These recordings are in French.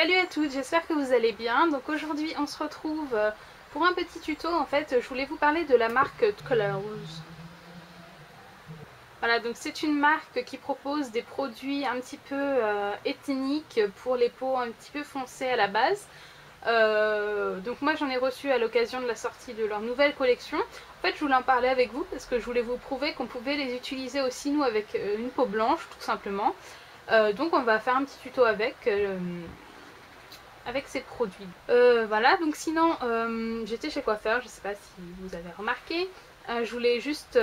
Salut à toutes, j'espère que vous allez bien. Donc aujourd'hui on se retrouve pour un petit tuto. En fait je voulais vous parler de la marque Colors. Voilà, donc c'est une marque qui propose des produits un petit peu ethniques pour les peaux un petit peu foncées à la base. Donc moi j'en ai reçu à l'occasion de la sortie de leur nouvelle collection. En fait je voulais en parler avec vous parce que je voulais vous prouver qu'on pouvait les utiliser aussi nous avec une peau blanche tout simplement. Donc on va faire un petit tuto avec ces produits. Voilà, donc sinon j'étais chez coiffeur, je sais pas si vous avez remarqué. Je voulais juste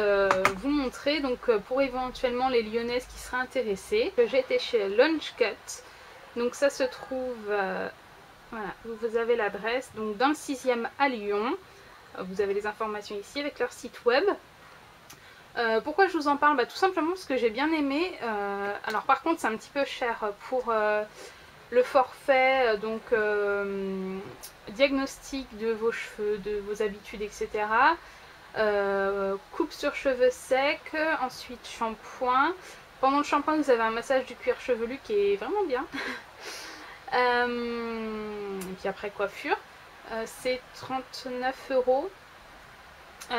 vous montrer, donc pour éventuellement les Lyonnaises qui seraient intéressées, j'ai été chez Lunch Cut. Donc ça se trouve, voilà, vous avez l'adresse, donc dans le 6e à Lyon. Vous avez les informations ici avec leur site web. Pourquoi je vous en parle? Tout simplement parce que j'ai bien aimé. Alors par contre c'est un petit peu cher pour le forfait, donc diagnostic de vos cheveux, de vos habitudes, etc. Coupe sur cheveux secs, ensuite shampoing. Pendant le shampoing vous avez un massage du cuir chevelu qui est vraiment bien. Et puis après coiffure, c'est 39 €.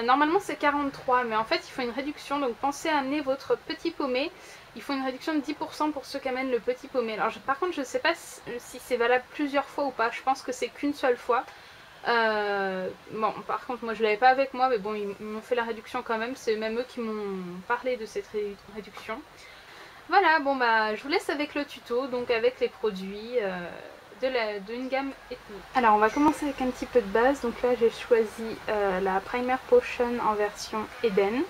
Normalement c'est 43, mais en fait il faut une réduction, donc pensez à amener votre petit paumé. Il faut une réduction de 10% pour ceux qui amènent le petit paumé. Alors par contre je ne sais pas si c'est valable plusieurs fois ou pas, je pense que c'est qu'une seule fois. Bon par contre moi je l'avais pas avec moi, mais bon ils m'ont fait la réduction quand même, c'est même eux qui m'ont parlé de cette réduction. Voilà, bon je vous laisse avec le tuto, donc avec les produits d'une gamme ethnique. Alors on va commencer avec un petit peu de base. Donc là j'ai choisi la Primer Potion en version Eden.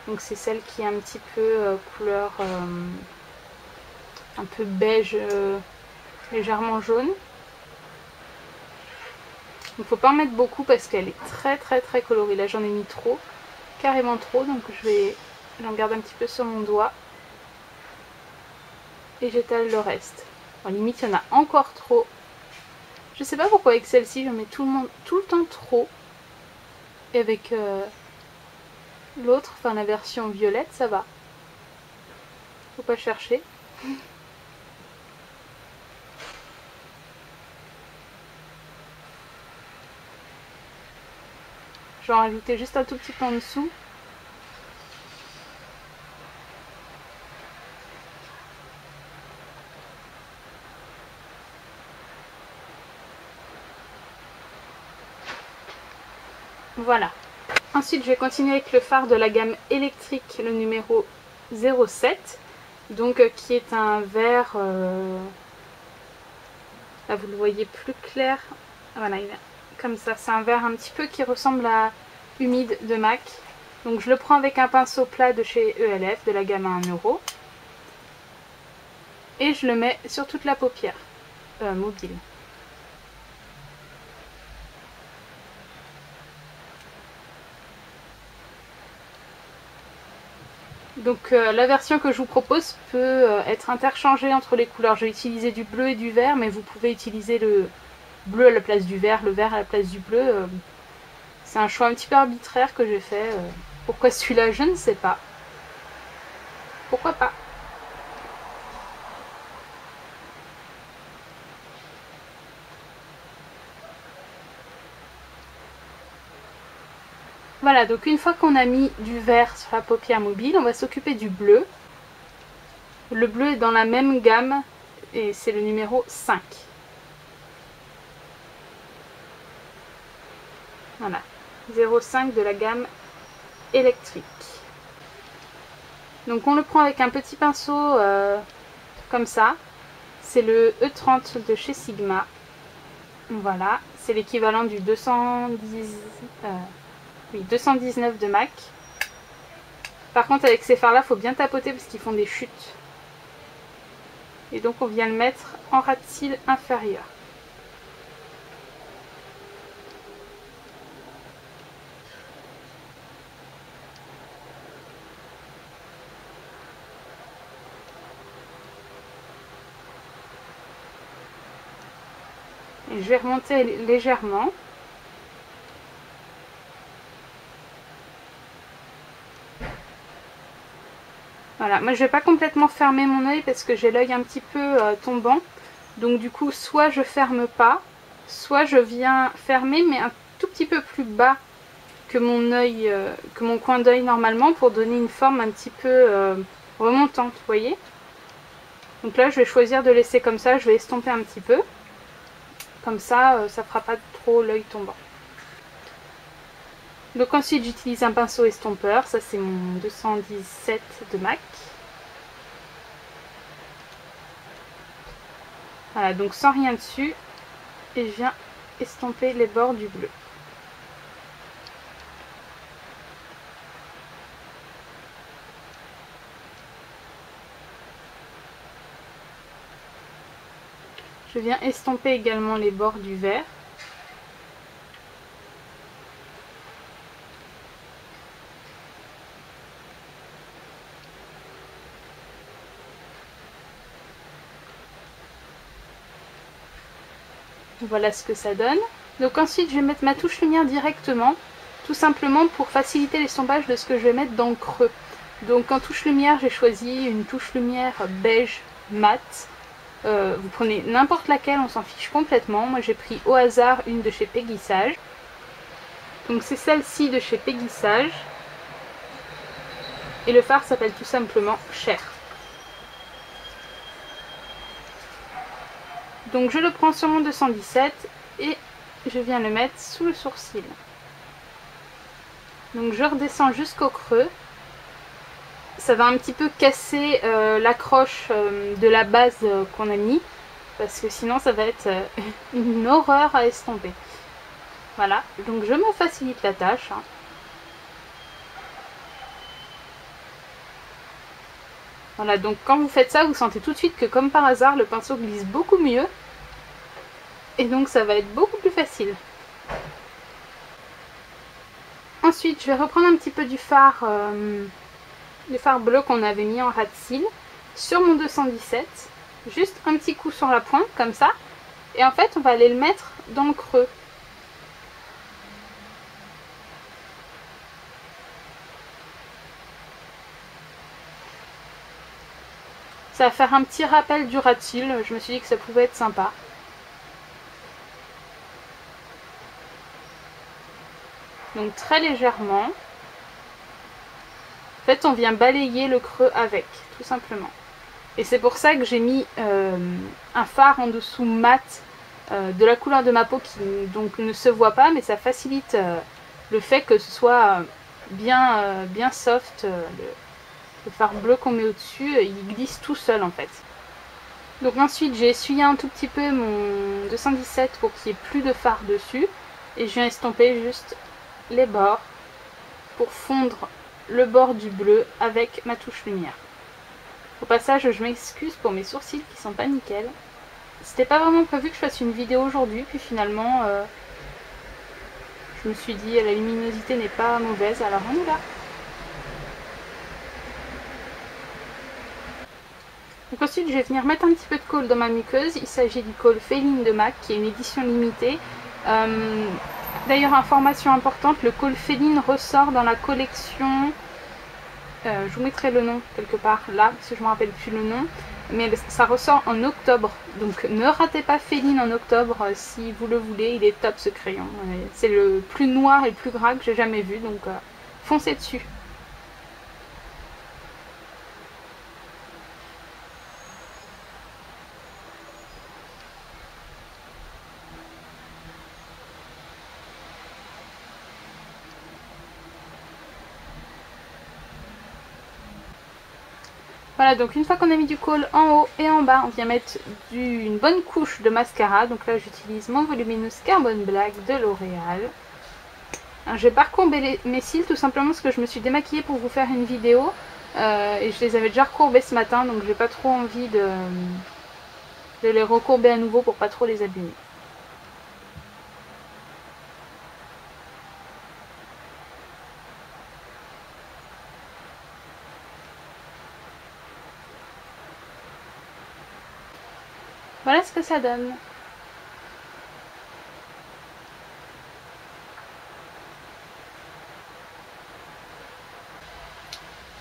Donc c'est celle qui est un petit peu couleur un peu beige, légèrement jaune. Il ne faut pas en mettre beaucoup parce qu'elle est très colorée. Là j'en ai mis trop, carrément trop, donc j'en garde un petit peu sur mon doigt. Et j'étale le reste. En limite il y en a encore trop. Je sais pas pourquoi avec celle-ci j'en mets tout le temps trop. Et avec l'autre, enfin la version violette, ça va. Faut pas chercher. Je vais en rajouter juste un tout petit peu en dessous. Voilà. Ensuite, je vais continuer avec le fard de la gamme électrique, le numéro 07. Donc, qui est un vert... là, vous le voyez plus clair. Voilà, il est comme ça. C'est un vert un petit peu qui ressemble à humide de MAC. Donc, je le prends avec un pinceau plat de chez ELF, de la gamme à 1 €. Et je le mets sur toute la paupière mobile. Donc la version que je vous propose peut être interchangée entre les couleurs. J'ai utilisé du bleu et du vert, mais vous pouvez utiliser le bleu à la place du vert, le vert à la place du bleu. C'est un choix un petit peu arbitraire que j'ai fait. Pourquoi celui-là, je ne sais pas. Pourquoi pas? Voilà, donc une fois qu'on a mis du vert sur la paupière mobile, on va s'occuper du bleu. Le bleu est dans la même gamme et c'est le numéro 5. Voilà, 0,5 de la gamme électrique. Donc on le prend avec un petit pinceau comme ça. C'est le E30 de chez Sigma. Voilà, c'est l'équivalent du 219 de MAC. Par contre avec ces fards là, il faut bien tapoter parce qu'ils font des chutes. Et donc on vient le mettre en ras de cils inférieur. Et je vais remonter légèrement. Voilà, moi je vais pas complètement fermer mon œil parce que j'ai l'œil un petit peu tombant. Donc du coup, soit je ferme pas, soit je viens fermer, mais un tout petit peu plus bas que mon œil, que mon coin d'œil normalement, pour donner une forme un petit peu remontante, vous voyez. Donc là, je vais choisir de laisser comme ça, je vais estomper un petit peu. Comme ça, ça fera pas trop l'œil tombant. Donc ensuite, j'utilise un pinceau estompeur, ça c'est mon 217 de MAC. Voilà, donc sans rien dessus, et je viens estomper les bords du bleu. Je viens estomper également les bords du vert. Voilà ce que ça donne. Donc ensuite, je vais mettre ma touche lumière directement, tout simplement pour faciliter l'estompage de ce que je vais mettre dans le creux. Donc en touche lumière, j'ai choisi une touche lumière beige mat. Vous prenez n'importe laquelle, on s'en fiche complètement. Moi j'ai pris au hasard une de chez Péguissage. Donc c'est celle-ci de chez Péguissage. Et le fard s'appelle tout simplement Cher. Donc je le prends sur mon 217 et je viens le mettre sous le sourcil. Donc je redescends jusqu'au creux. Ça va un petit peu casser l'accroche de la base qu'on a mis, parce que sinon ça va être une horreur à estomper. Voilà, donc je me facilite la tâche. Voilà, donc quand vous faites ça, vous sentez tout de suite que comme par hasard, le pinceau glisse beaucoup mieux. Et donc ça va être beaucoup plus facile. Ensuite, je vais reprendre un petit peu du fard bleu qu'on avait mis en ras de cils sur mon 217. Juste un petit coup sur la pointe, comme ça. Et en fait, on va aller le mettre dans le creux. Ça va faire un petit rappel du ras de cils. Je me suis dit que ça pouvait être sympa. Donc très légèrement. En fait, on vient balayer le creux avec, tout simplement. Et c'est pour ça que j'ai mis un fard en dessous mat de la couleur de ma peau qui donc ne se voit pas, mais ça facilite le fait que ce soit bien soft. Le fard bleu qu'on met au-dessus, il glisse tout seul en fait. Donc ensuite, j'ai essuyé un tout petit peu mon 217 pour qu'il n'y ait plus de fard dessus. Et je viens estomper juste les bords pour fondre le bord du bleu avec ma touche lumière. Au passage, je m'excuse pour mes sourcils qui sont pas nickel. C'était pas vraiment prévu que je fasse une vidéo aujourd'hui, puis finalement je me suis dit la luminosité n'est pas mauvaise, alors on y va. Donc ensuite, je vais venir mettre un petit peu de colle dans ma muqueuse. Il s'agit du colle Féline de MAC, qui est une édition limitée. D'ailleurs, information importante, le colle Féline ressort dans la collection... je vous mettrai le nom quelque part là, parce que je ne me rappelle plus le nom. Mais ça ressort en octobre. Donc ne ratez pas Féline en octobre si vous le voulez. Il est top ce crayon. C'est le plus noir et le plus gras que j'ai jamais vu. Donc foncez dessus. Voilà, donc une fois qu'on a mis du colle en haut et en bas, on vient mettre une bonne couche de mascara. Donc là, j'utilise mon Voluminous Carbon Black de L'Oréal. Je vais pas recourber mes cils tout simplement parce que je me suis démaquillée pour vous faire une vidéo. Et je les avais déjà recourbés ce matin, donc j'ai pas trop envie de les recourber à nouveau pour pas trop les abîmer. Voilà ce que ça donne.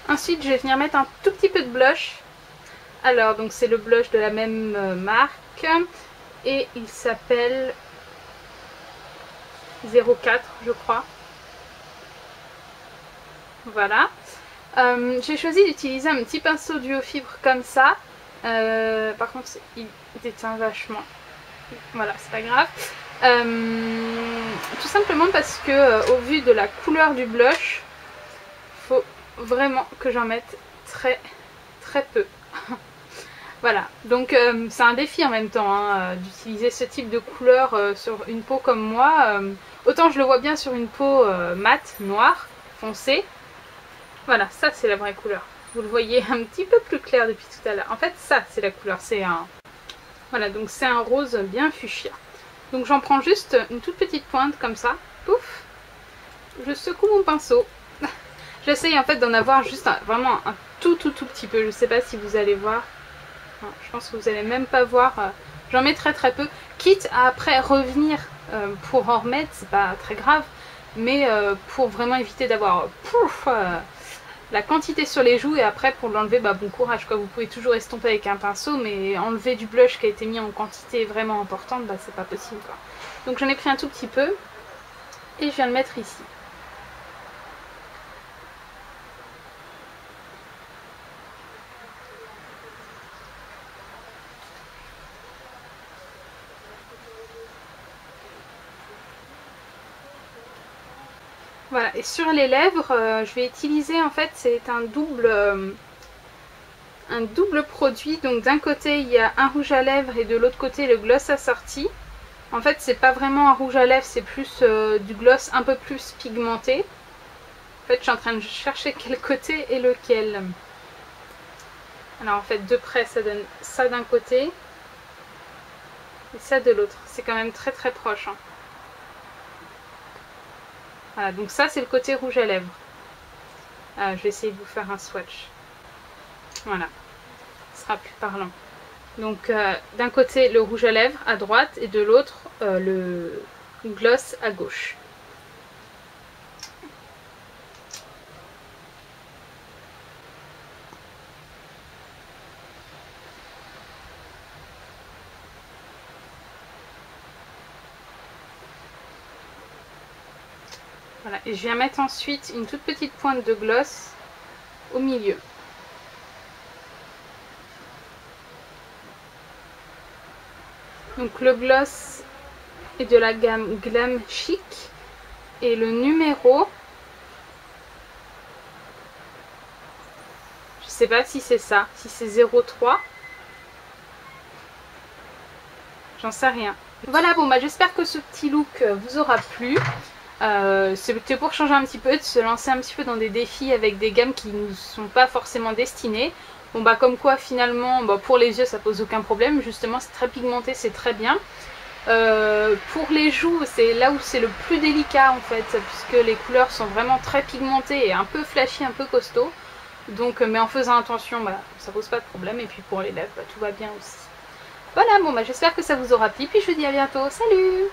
Ensuite, je vais venir mettre un tout petit peu de blush. Alors, donc c'est le blush de la même marque. Et il s'appelle 04, je crois. Voilà. J'ai choisi d'utiliser un petit pinceau duo fibre comme ça. Par contre, il déteint vachement. Voilà, c'est pas grave. Tout simplement parce que au vu de la couleur du blush, il faut vraiment que j'en mette très peu. Voilà, donc c'est un défi en même temps hein, d'utiliser ce type de couleur sur une peau comme moi. Autant je le vois bien sur une peau mate, noire, foncée. Voilà, ça c'est la vraie couleur. Vous le voyez un petit peu plus clair depuis tout à l'heure. En fait, ça c'est la couleur, c'est un... Voilà, donc c'est un rose bien fuchsia. Donc j'en prends juste une toute petite pointe comme ça. Pouf! Je secoue mon pinceau. J'essaye en fait d'en avoir juste vraiment un tout petit peu. Je sais pas si vous allez voir. Je pense que vous allez même pas voir. J'en mets très peu. Quitte à après revenir pour en remettre, c'est pas très grave. Mais pour vraiment éviter d'avoir la quantité sur les joues et après pour l'enlever, bah, bon courage quoi. Vous pouvez toujours estomper avec un pinceau, mais enlever du blush qui a été mis en quantité vraiment importante, bah, c'est pas possible quoi. Donc j'en ai pris un tout petit peu et je viens le mettre ici. Voilà, et sur les lèvres, je vais utiliser en fait, c'est un double produit. Donc d'un côté il y a un rouge à lèvres et de l'autre côté le gloss assorti. En fait c'est pas vraiment un rouge à lèvres, c'est plus du gloss un peu plus pigmenté. En fait je suis en train de chercher quel côté et lequel. Alors en fait de près ça donne ça d'un côté et ça de l'autre. C'est quand même très proche hein. Voilà, donc ça c'est le côté rouge à lèvres. Je vais essayer de vous faire un swatch. Voilà, ce sera plus parlant. Donc d'un côté le rouge à lèvres à droite et de l'autre le gloss à gauche. Voilà, et je viens mettre ensuite une toute petite pointe de gloss au milieu. Donc le gloss est de la gamme Glam Chic et le numéro, je sais pas si c'est ça, si c'est 03, j'en sais rien. Voilà, bon bah j'espère que ce petit look vous aura plu. C'était pour changer un petit peu, de se lancer un petit peu dans des défis avec des gammes qui ne sont pas forcément destinées. Bon bah comme quoi finalement, bah, pour les yeux ça pose aucun problème, justement c'est très pigmenté, c'est très bien. Pour les joues, c'est là où c'est le plus délicat en fait, puisque les couleurs sont vraiment très pigmentées et un peu flashy, un peu costaud. Donc, mais en faisant attention, bah, ça pose pas de problème. Et puis pour les lèvres, bah, tout va bien aussi. Voilà, bon bah j'espère que ça vous aura plu, puis je vous dis à bientôt, salut!